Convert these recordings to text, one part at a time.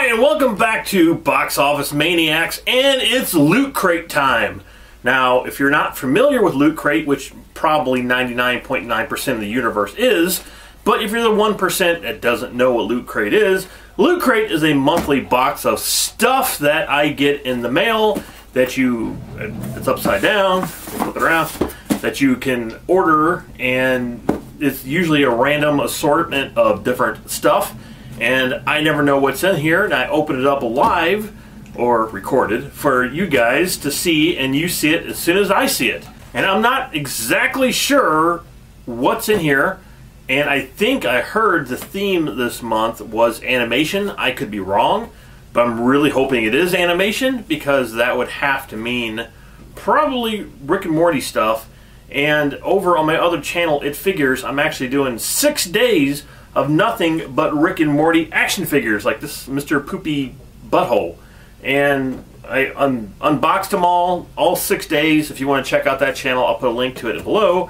Alright, and welcome back to Box Office Maniacs, and it's Loot Crate time. Now, if you're not familiar with Loot Crate, which probably 99.9% of the universe is, but if you're the 1% that doesn't know what Loot Crate is a monthly box of stuff that I get in the mail that it's upside down, flip it around, that you can order, and it's usually a random assortment of different stuff. And I never know what's in here, and I open it up live, or recorded, for you guys to see, and you see it as soon as I see it. And I'm not exactly sure what's in here, and I think I heard the theme this month was animation. I could be wrong, but I'm really hoping it is animation, because that would have to mean probably Rick and Morty stuff. And over on my other channel, It Figures, I'm actually doing 6 days of nothing but Rick and Morty action figures, like this Mr. Poopy Butthole. And I unboxed them all 6 days. If you want to check out that channel, I'll put a link to it below.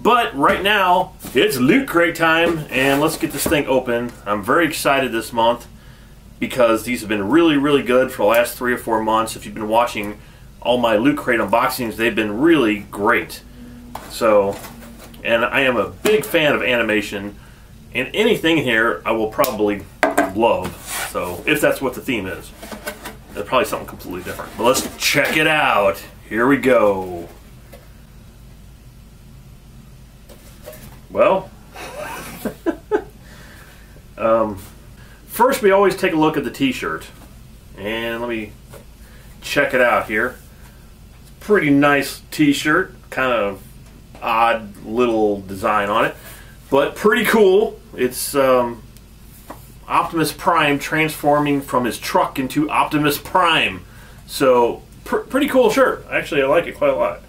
But right now, it's Loot Crate time, and let's get this thing open. I'm very excited this month because these have been really, really good for the last 3 or 4 months. If you've been watching all my Loot Crate unboxings, they've been really great. So, and I am a big fan of animation. And anything here I will probably love, so if that's what the theme is. It's probably something completely different. But let's check it out. Here we go. Well, first we always take a look at the t-shirt. And let me check it out here. Pretty nice t-shirt, kind of odd little design on it, but pretty cool. It's Optimus Prime transforming from his truck into Optimus Prime. So pretty cool shirt. Actually, I like it quite a lot.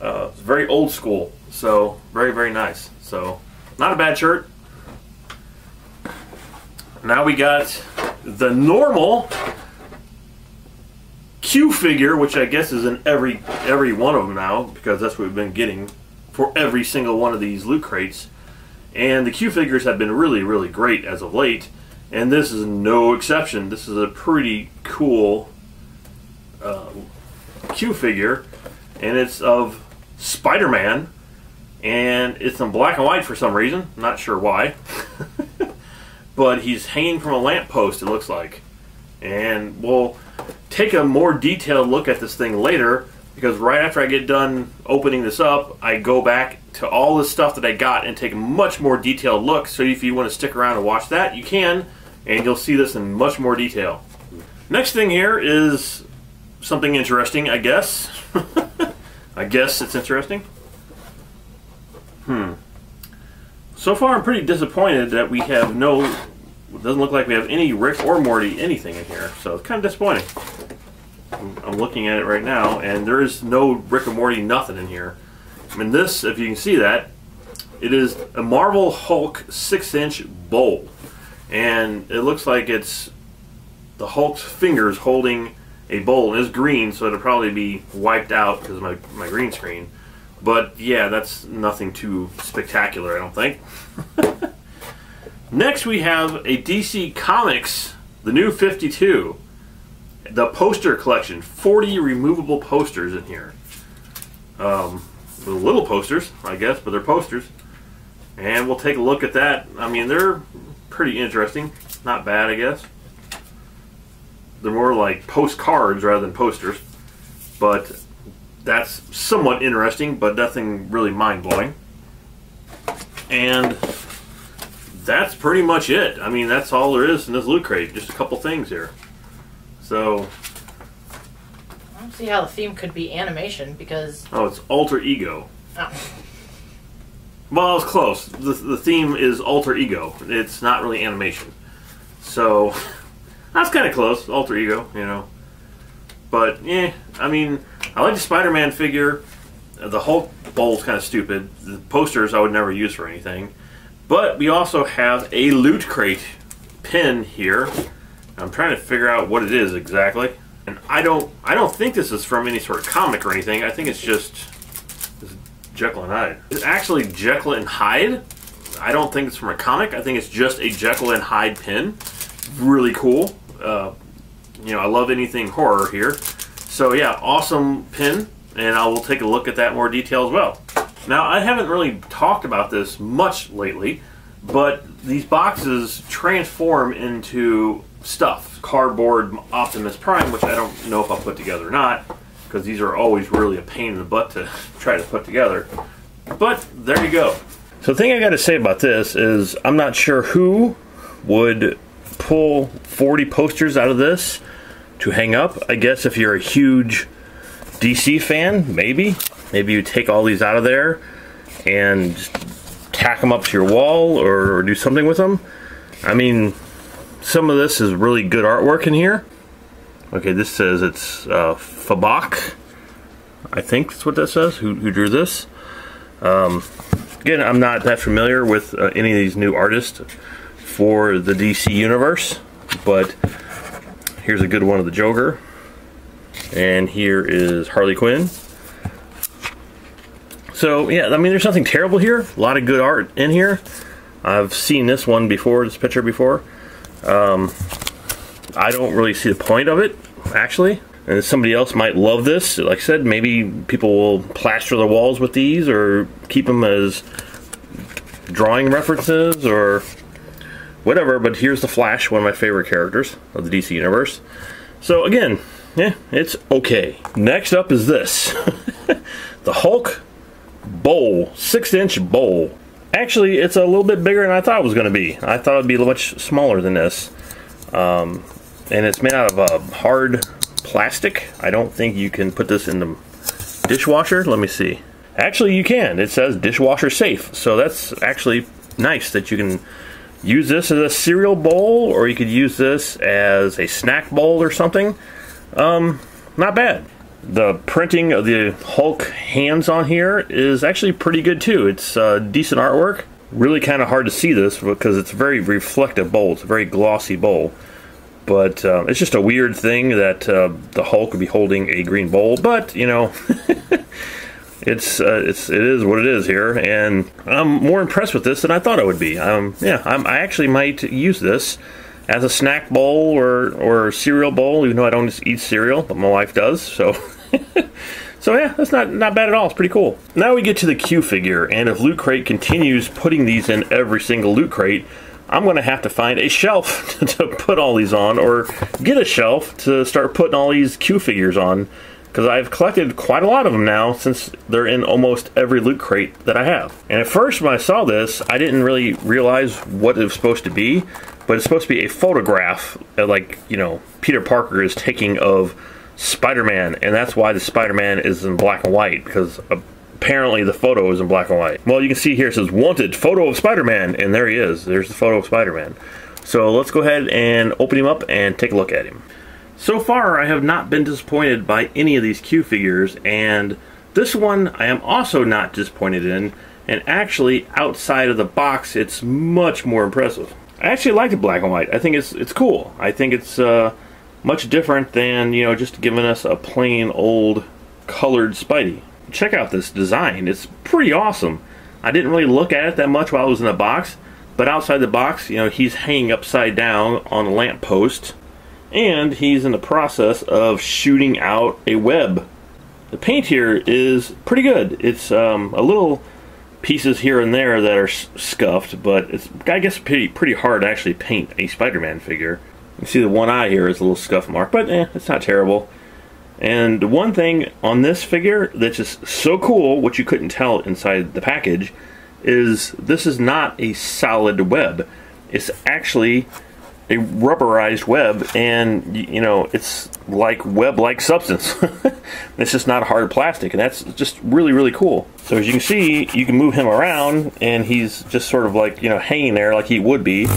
It's very old school, so very, very nice. So not a bad shirt. Now we got the normal Q figure, which I guess is in every one of them now, because that's what we've been getting for every single one of these Loot Crates. And the Q figures have been really, really great as of late, and this is no exception. This is a pretty cool Q figure, and it's of SpiderMan, and it's in black and white for some reason. Not sure why. But he's hanging from a lamppost, it looks like. And we'll take a more detailed look at this thing later, because right after I get done opening this up, I go back to all the stuff that I got and take a much more detailed look. So if you want to stick around and watch that, you can, and you'll see this in much more detail. Next thing here is something interesting, I guess. I guess it's interesting. So far I'm pretty disappointed that we have it doesn't look like we have any Rick or Morty anything in here, so it's kind of disappointing. I'm looking at it right now, and there is no Rick and Morty nothing in here. I mean, this, if you can see that, it is a Marvel Hulk 6-inch bowl. And it looks like it's the Hulk's fingers holding a bowl. And it's green, so it'll probably be wiped out because of my green screen. But yeah, that's nothing too spectacular, I don't think. Next we have a DC Comics, the new 52. The poster collection, 40 removable posters in here. The little posters, I guess, but they're posters. And we'll take a look at that. I mean, they're pretty interesting. Not bad, I guess. They're more like postcards rather than posters. But that's somewhat interesting, but nothing really mind-blowing. And that's pretty much it. I mean, that's all there is in this Loot Crate. Just a couple things here. So, I don't see how the theme could be animation, because... Oh, it's alter ego. Oh. Well, it's close. The theme is alter ego. It's not really animation. So, that's kind of close. Alter ego, you know. But, yeah, I mean, I like the Spider-Man figure. The Hulk bowl's kind of stupid. The posters I would never use for anything. But we also have a Loot Crate pin here. I'm trying to figure out what it is exactly, and I don't think this is from any sort of comic or anything. I think it's just Jekyll and Hyde. It's actually Jekyll and Hyde. I don't think it's from a comic. I think it's just a Jekyll and Hyde pin. Really cool. You know, I love anything horror here. So yeah, awesome pin, and I will take a look at that in more detail as well. Now, I haven't really talked about this much lately, but these boxes transform into stuff. Cardboard Optimus Prime, which I don't know if I'll put together or not, because these are always really a pain in the butt to try to put together. But there you go. So the thing I got to say about this is I'm not sure who would pull 40 posters out of this to hang up. I guess if you're a huge DC fan, maybe you take all these out of there and tack them up to your wall or do something with them. I mean, some of this is really good artwork in here. Okay, this says it's Fabak. I think that's what that says. Who drew this? Again, I'm not that familiar with any of these new artists for the DC universe, but here's a good one of the Joker, and here is Harley Quinn. So yeah, I mean, there's nothing terrible here. A lot of good art in here. I've seen this one before, this picture before. I don't really see the point of it, actually. And somebody else might love this. Like I said, maybe people will plaster the walls with these or keep them as drawing references or whatever. But here's the Flash, one of my favorite characters of the DC universe. So again, yeah, it's okay. Next up is this. The Hulk bowl, 6-inch bowl. Actually, it's a little bit bigger than I thought it was going to be. I thought it would be much smaller than this. And it's made out of hard plastic. I don't think you can put this in the dishwasher. Let me see. Actually, you can. It says dishwasher safe. So that's actually nice that you can use this as a cereal bowl, or you could use this as a snack bowl or something. Not bad. The printing of the Hulk hands on here is actually pretty good too. It's decent artwork. Really kind of hard to see this because it's a very reflective bowl. It's a very glossy bowl. But it's just a weird thing that the Hulk would be holding a green bowl. But, you know, it is what it is here. And I'm more impressed with this than I thought I would be. Yeah, I actually might use this as a snack bowl or cereal bowl, even though I don't eat cereal, but my wife does. So, so yeah, that's not bad at all. It's pretty cool. Now we get to the Q figure, and if Lootcrate continues putting these in every single Loot Crate, I'm going to have to find a shelf to put all these on, or get a shelf to start putting all these Q figures on, because I've collected quite a lot of them now since they're in almost every Loot Crate that I have. And at first when I saw this, I didn't really realize what it was supposed to be, but it's supposed to be a photograph, like, you know, Peter Parker is taking of Spider-Man, and that's why the Spider-Man is in black and white, because apparently the photo is in black and white. Well, you can see here it says wanted photo of Spider-Man, and there he is. There's the photo of Spider-Man. So let's go ahead and open him up and take a look at him. So far, I have not been disappointed by any of these Q figures, and this one I am also not disappointed in, and actually outside of the box it's much more impressive. I actually like the black and white. I think it's cool. I think it's much different than, you know, just giving us a plain old colored Spidey. Check out this design. It's pretty awesome. I didn't really look at it that much while I was in the box, but outside the box, you know, he's hanging upside down on a lamppost, and he's in the process of shooting out a web. The paint here is pretty good. It's a little pieces here and there that are scuffed, but it's, I guess, pretty hard to actually paint a Spider-Man figure. You see the one eye here is a little scuff mark, but it's not terrible. And one thing on this figure that's just so cool, which you couldn't tell inside the package, is this is not a solid web. It's actually a rubberized web, and you know, it's like web-like substance. It's just not hard plastic, and that's just really, really cool. So as you can see, you can move him around, and he's just sort of like, you know, hanging there like he would be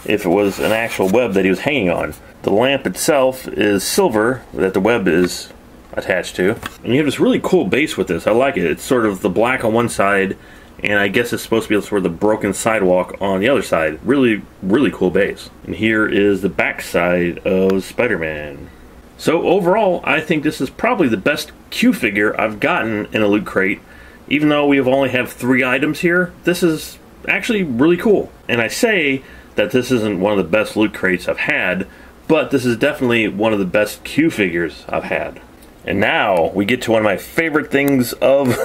if it was an actual web that he was hanging on. The lamp itself is silver that the web is attached to. And you have this really cool base with this. I like it. It's sort of the black on one side, and I guess it's supposed to be sort of the broken sidewalk on the other side. Really, really cool base. And here is the back side of Spider-Man. So overall, I think this is probably the best Q figure I've gotten in a Loot Crate. Even though we only have 3 items here, this is actually really cool. And I say that this isn't one of the best Loot Crates I've had, but this is definitely one of the best Q figures I've had. And now we get to one of my favorite things of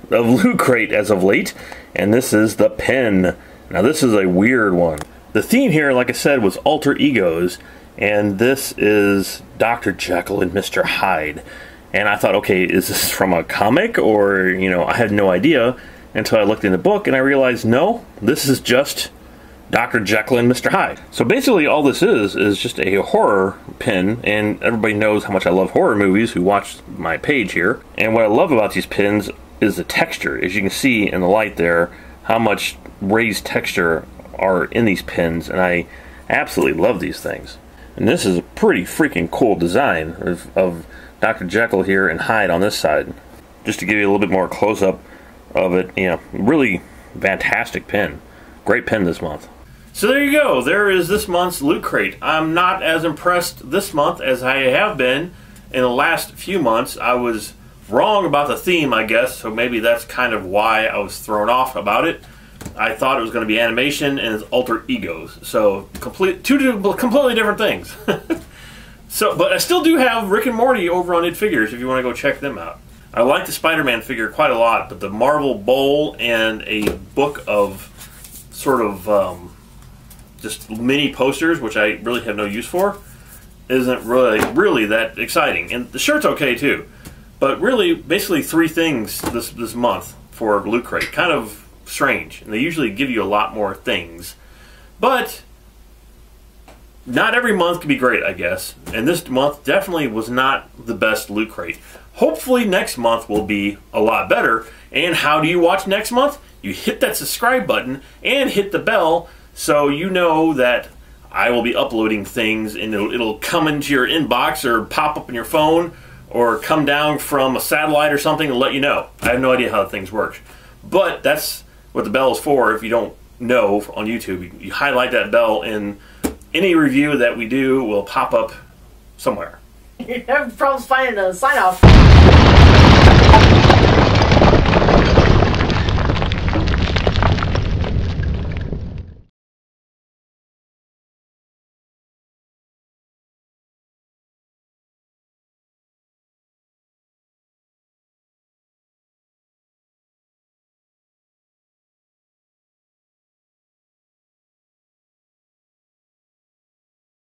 Lootcrate as of late, and this is the pin. Now this is a weird one. The theme here, like I said, was alter egos, and this is Dr. Jekyll and Mr. Hyde. And I thought, okay, is this from a comic, or, you know, I had no idea until I looked in the book and I realized, no, this is just Dr. Jekyll and Mr. Hyde. So basically all this is just a horror pin, and everybody knows how much I love horror movies who watch my page here. And what I love about these pins is the texture. As you can see in the light there, how much raised texture are in these pins, and I absolutely love these things. And this is a pretty freaking cool design of Dr. Jekyll here and Hyde on this side. Just to give you a little bit more close-up of it, you know, really fantastic pin. Great pin this month. So there you go. There is this month's Loot Crate. I'm not as impressed this month as I have been in the last few months. I was wrong about the theme, I guess, so maybe that's kind of why I was thrown off about it. I thought it was going to be animation and it's alter egos. So two completely different things. But I still do have Rick and Morty over on It Figures if you want to go check them out. I like the SpiderMan figure quite a lot, but the Marvel bowl and a book of sort of just mini posters, which I really have no use for, isn't really that exciting. And the shirt's okay too. But really, basically 3 things this month for Loot Crate. Kind of strange. And they usually give you a lot more things. But not every month can be great, I guess. And this month definitely was not the best Loot Crate. Hopefully next month will be a lot better. And how do you watch next month? You hit that subscribe button and hit the bell so you know that I will be uploading things, and it'll come into your inbox or pop up in your phone or come down from a satellite or something to let you know. I have no idea how things work. But that's what the bell is for. If you don't know on YouTube, you highlight that bell and any review that we do will pop up somewhere. You're having problems finding a sign off.